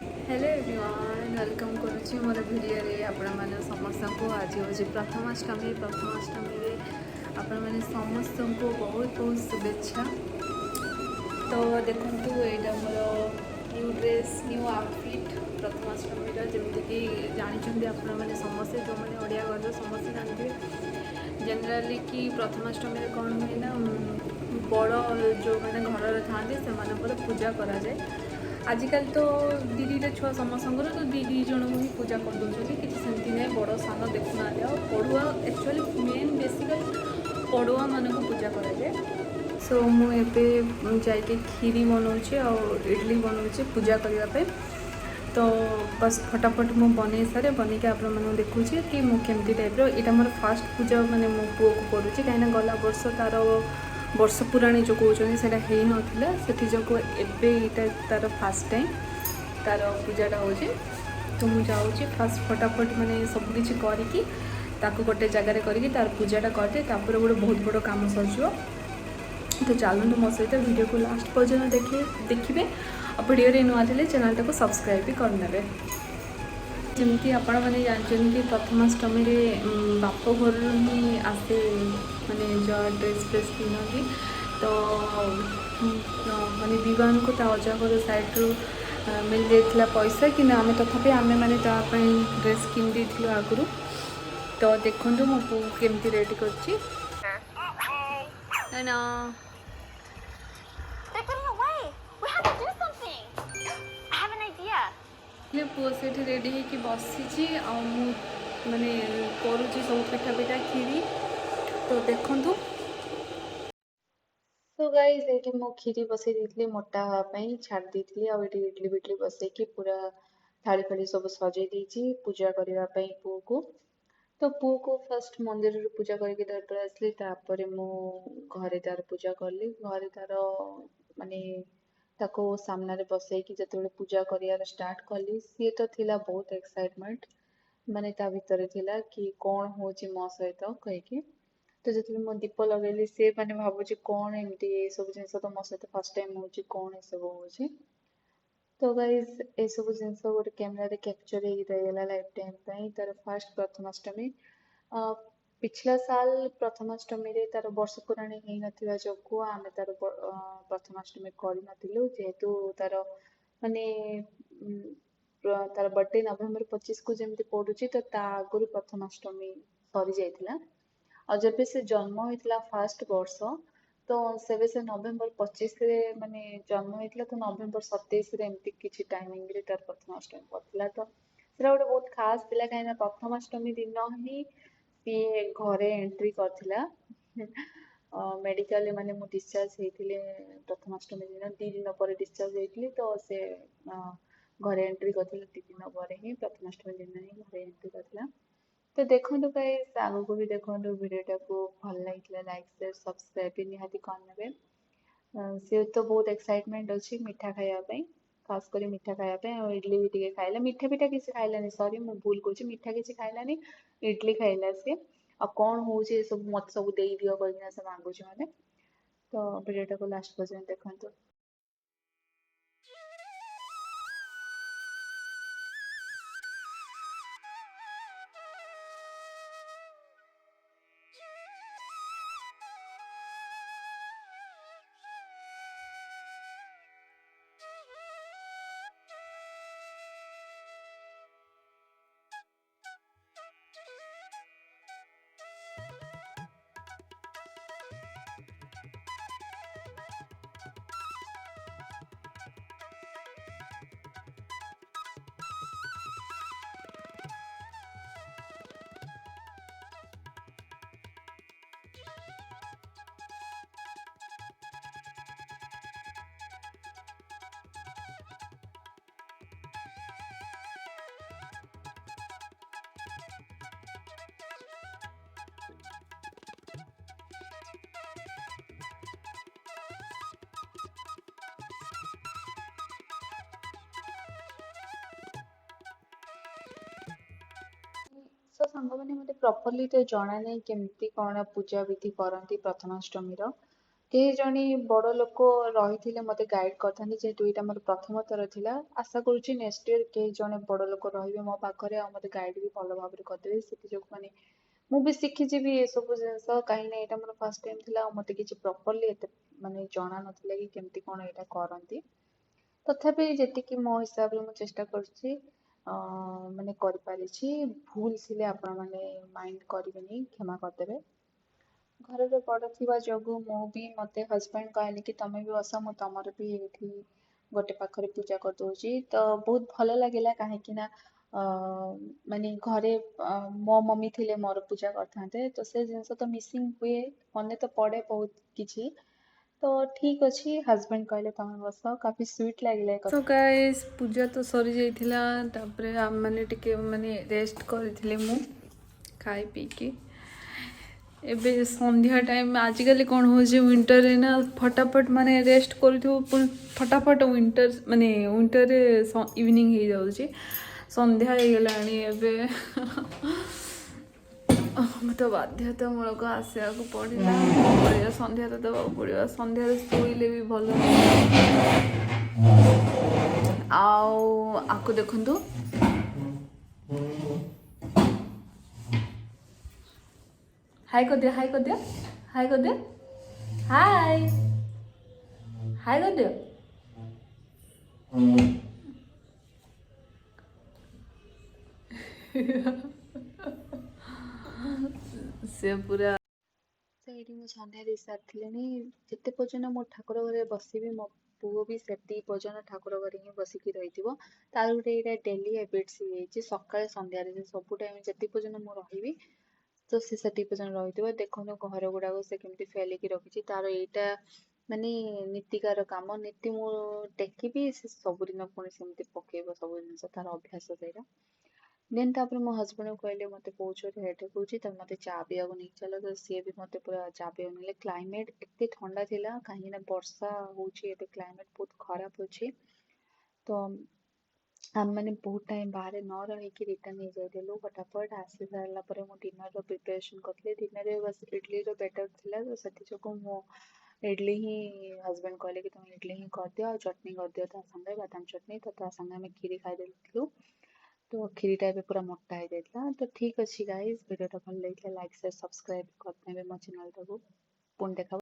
Hello everyone welcome करुच्ची मोर video आपण मैंने समस्त को आज हूँ प्रथमाष्टमी आपण मैंने समस्त को बहुत बहुत शुभेच्छा। तो देखु यहाँ मोर new dress new outfit Prathamashtami जमीक जानते आपण मैंने समस्ते जो मैंने ओडिया घर समस्ते जानते जेनेराली कि प्रथमाष्टमी कौन हुए ना बड़ जो मैंने घर था से पूजा कराए। आजिकल तो दीदी छुआ समस्त तो दी जन को ही पूजा कर दूसरी कि सेमती ना बड़ सान देखुना पढ़ुआ एक्चुअली मेन बेसिकली पढ़ुआ मान को पूजा कराए। सो मुझे जाके खीरी बनाऊँचे और इडली बनाऊँचे पूजा करने। तो बस फटाफट मु बन सारे बनईक आप देखुचे कि मुझे टाइप यहाँ मोर फास्ट पूजा माने मो पुओ को करुँची कहीं गला वर्ष तार वर्ष पुराणी जो कहते हैं नाला से जो एवं तार फास्ट टाइम तार पूजाटा हो। तो मुझे जाऊँगी फास्ट फटाफट माने सबकि करके गोटे जगार करके तार पूजाटा करदे गोटे बहुत बड़ कम सर। तो चलते मो सहित वीडियो को लास्ट पर्यटन देखिए और वीडियो नुआ थे चैनल टाक सब्सक्राइब भी करने। जमती आपण मैंने जानते कि प्रथमाष्टमी बाप घर ही आसे माने जो ड्रेस फ्रेस पिंधि। तो माने विवाह को अजा घर साइड्रु मिल जाता पैसा कि आम तथापि आम मैंने ड्रेस किन आगु। तो देखो मो पु केमती रेडी कर पुओ से रेडी होगी बसी माने करुँची सब पिठा पिठा खीरी। तो देखु तो गाइस ये मो खीरी बसई दी मोटा हाँपाई छाड़ दी इडली बिडली बसईकी पूरा थाली फाड़ी सब सजे देती पूजा करने पुओ को। तो पुओ को फर्स्ट मंदिर पूजा करके आसली मु घरे तार पूजा कली घरे तार माने ताको सामने बसईकी जो पूजा कर स्टार्ट कली सी तो थिला बहुत एक्साइटमेंट माने ता भितर थिला कि कौन हो मो सहित कहीकि। तो जो मो दीप लगेली सी मैंने भावुँ कौन एमती सब जिन तो मो सहित फर्स्ट टाइम हो कौन ये सब हो। तो गाइज ये सब जिन गोटे कैमेरा कैप्चर होगा लाइफ टाइम तार फास्ट प्रथमाष्टमी पिछला साल प्रथमाष्टमी तार वर्ष पुराणी हो नाथिबा जोगु आम तार प्रथमाष्टमी करूँ जेहेतु तार माने तार बर्थडे नवेम्बर 25 को जमी पड़ुची तो आगु प्रथमाष्टमी सरी जाइथिला और जब से जन्म होता फास्ट वर्ष तो सेबे से नवेम्बर 25 माने जन्म होता तो नवेम्बर 27 एमती किसी टाइमिंग रे तार प्रथमाष्टमी पड़ता। तो सेटा गोटे बहुत खास थिला कहीं प्रथमाष्टमी दिन ही सी घरे एंट्री करथिला मेडिकल माने मु डिस्चार्ज होती प्रथमाष्टमी दिन 2 दिन पर डिस्चार्ज होती। तो से घरे एंट्री करथिला 2 दिन पर ही प्रथमाष्टमी दिन ही घरे एंट्री करथिला। तो देखो गाइस आगु को भी देखो वीडियो को भल लगे लाइक शेयर सब्सक्राइब भी निहाती करने। सी तो बहुत एक्साइटमेंट अच्छी मीठा खायापी खास कर मीठा खायापी और इडली भी टे खाइला मीठा पीठा किसी खाइलानी सॉरी मु भूल कर मीठा किसी खाइलानी इडली खाइला सी आ कौन हो सब मत सब दे दियो करना से मांगुची मैंने। तो वीडियो को लास्ट पर्यटन देखो। तो सांग मैंने मत प्रॉपरली तो जाना नहीं केमती कौन पूजा विधि करती प्रथमाष्टमी। କେହି ଜଣେ ବଡ଼ ଲୋକ ରହିଥିଲେ ମୋତେ ଗାଇଡ଼୍ କରିଥାନ୍ତେ, ଯେହେତୁ ଏଇଟା ମୋର ପ୍ରଥମ ଥର ଥିଲା। ଆଶା କରୁଛି ନେକ୍ସଟ୍ ଇୟର୍ କେହି ଜଣେ ବଡ଼ ଲୋକ ରହିବେ ମୋ ପାଖରେ ଆଉ ମୋତେ ଗାଇଡ଼୍ ବି ଭଲ ଭାବରେ କରିଦେବେ। ସେଥିଯୋଗୁଁ ମାନେ ମୁଁ ବି ଶିଖିଯିବି ଏସବୁ ଜିନିଷ, କାହିଁକିନା ଏଇଟା ମୋର ଫାଷ୍ଟ ଟାଇମ୍ ଥିଲା ଆଉ ମୋତେ କିଛି ପ୍ରପର୍ଲି ଏତେ ମାନେ ଜଣା ନଥିଲା କି କେମିତି କ'ଣ ଏଇଟା କରନ୍ତି। ତଥାପି ଯେତିକି ମୋ ହିସାବରେ ମୁଁ ଚେଷ୍ଟା କରୁଛି ମାନେ କରିପାରିଛି। ଭୁଲ ଥିଲେ ଆପଣମାନେ ମାଇଣ୍ଡ କରିବେନି, କ୍ଷମା କରିଦେବେ। ଘରର ବଡ଼ ଥିବା ଯୋଗୁଁ ମୁଁ ବି ମୋତେ ହଜବେଣ୍ଡ କହିଲେ କି ତମେ ବି ବସ, ମୁଁ ତମର ବି ଏଇଠି ଗୋଟେ ପାଖରେ ପୂଜା କରିଦେଉଛି। ତ ବହୁତ ଭଲ ଲାଗିଲା, କାହିଁକି ନା ମାନେ ଘରେ ମୋ ମମି ଥିଲେ ମୋର ପୂଜା କରିଥାନ୍ତେ, ତ ସେ ଜିନିଷ ତ ମିସିଂ ହୁଏ, ମନେ ତ ପଡ଼େ ବହୁତ କିଛି। ତ ଠିକ୍ ଅଛି, ହଜବେଣ୍ଡ କହିଲେ ତମେ ବସ, କାଫି ସୁଇଟ୍ ଲାଗିଲା ଏ କଥା। ତ ଗାଇସ୍ ପୂଜା ତ ସରିଯାଇଥିଲା, ତାପରେ ଆମମାନେ ଟିକେ ମାନେ ରେଷ୍ଟ କରିଥିଲେ ମୁଁ ଖାଇ ପିଇକି। ଏବେ ସନ୍ଧ୍ୟା ଟାଇମ୍, ଆଜିକାଲି କ'ଣ ହେଉଛି ୱିଣ୍ଟରରେ ନା ଫଟାଫଟ ମାନେ ରେଷ୍ଟ କରୁଥିବୁ, ପୁଣି ଫଟାଫଟ ୱିଣ୍ଟରରେ ଇଭିନିଂ ହେଇଯାଉଛି, ସନ୍ଧ୍ୟା ହେଇଗଲାଣି ଏବେ। ତ ବାଧ୍ୟତାମୂଳକ ଆସିବାକୁ ପଡ଼ିଲା, କରିବା ସନ୍ଧ୍ୟା ତ ଦେବାକୁ ପଡ଼ିବ। ସନ୍ଧ୍ୟାରେ ଶୋଇଲେ ବି ଭଲ। ଆଉ ଆକୁ ଦେଖନ୍ତୁ, ହାଇ କରିଦିଅ, ହାଇ କରିଦିଅ, ହାଇ କରିଦିଅ, ହାଇ ହାଇ କରିଦିଅ। ସେ ପୁରା ସେଇଠି ମୁଁ ସନ୍ଧ୍ୟା ଦେଇ ସାରିଥିଲିଣି। ଯେତେ ପର୍ଯ୍ୟନ୍ତ ମୁଁ ଠାକୁର ଘରେ ବସିବି, ମୋ ପୁଅ ବି ସେତିକି ପର୍ଯ୍ୟନ୍ତ ଠାକୁର ଘରେ ହିଁ ବସିକି ରହିଥିବ। ତାର ଗୋଟେ ଏଇଟା ଡେଲି ହ୍ୟାବିଟ୍ସ ହେଇଯାଇଛି, ସକାଳେ ସନ୍ଧ୍ୟାରେ ସେ ସବୁ ଟାଇମ୍ ଯେତିକି ପର୍ଯ୍ୟନ୍ତ ମୁଁ ରହିବି ତ ସେ ସେତିକି ପର୍ଯ୍ୟନ୍ତ ରହିଥିବ। ଦେଖନ୍ତୁ ଘର ଗୁଡ଼ାକ ସେ କେମିତି ଫେଲିକି ରଖିଛି, ତାର ଏଇଟା ମାନେ ନୀତିକାର କାମ। ନୀତି ମୁଁ ଟେକିବି, ସେ ସବୁଦିନ ପୁଣି ସେମିତି ପକେଇବ ସବୁ ଜିନିଷ, ତାର ଅଭ୍ୟାସ ସେଇଟା। ଦେନ୍ ତାପରେ ମୋ ହଜବେଣ୍ଡକୁ କହିଲେ ମୋତେ ବହୁତ ଜୋରରେ ହେଡ଼େକ୍ ହେଉଛି, ତାପରେ ମୋତେ ଚା ପିଇବାକୁ ନେଇ ଚାଲ। ତ ସିଏ ବି ମୋତେ ପୁରା ଚା ପିଇବାକୁ ନେଲେ। କ୍ଲାଇମେଟ୍ ଏତେ ଥଣ୍ଡା ଥିଲା, କାହିଁକିନା ବର୍ଷା ହେଉଛି, ଏବେ କ୍ଲାଇମେଟ୍ ବହୁତ ଖରାପ ଅଛି। ତ ଆମେମାନେ ବହୁତ ଟାଇମ୍ ବାହାରେ ନ ରହିକି ରିଟର୍ନ ହେଇଯାଇଥିଲୁ ଫଟାଫଟ। ଆସି ସାରିଲା ପରେ ମୁଁ ଡିନରର ପ୍ରିପାରେସନ୍ କରିଥିଲି। ଦିନରେ ବାସ୍ ଇଡ଼ଲିର ବେଟର୍ ଥିଲା, ତ ସେଥିଯୋଗୁଁ ମୁଁ ଇଡ଼ଲି ହିଁ ହଜବେଣ୍ଡ କହିଲେ କି ତୁମେ ଇଡ଼ଲି ହିଁ କରିଦିଅ ଆଉ ଚଟଣି କରିଦିଅ ତା ସାଙ୍ଗରେ, ବାଦାମ ଚଟଣି। ତ ତା ସାଙ୍ଗେ ଆମେ କ୍ଷୀରି ଖାଇଦେଇଥିଲୁ। ତ କ୍ଷୀରିଟା ଏବେ ପୁରା ମୋଟା ହେଇଯାଇଥିଲା। ତ ଠିକ୍ ଅଛି ଗାଇଜ୍, ଭିଡ଼ିଓଟା ଭଲ ଲାଗିଥିଲା ଲାଇକ୍ ସେୟାର ସବସ୍କ୍ରାଇବ୍ କରିଦେବେ ମୋ ଚ୍ୟାନେଲଟାକୁ। ପୁଣି ଦେଖା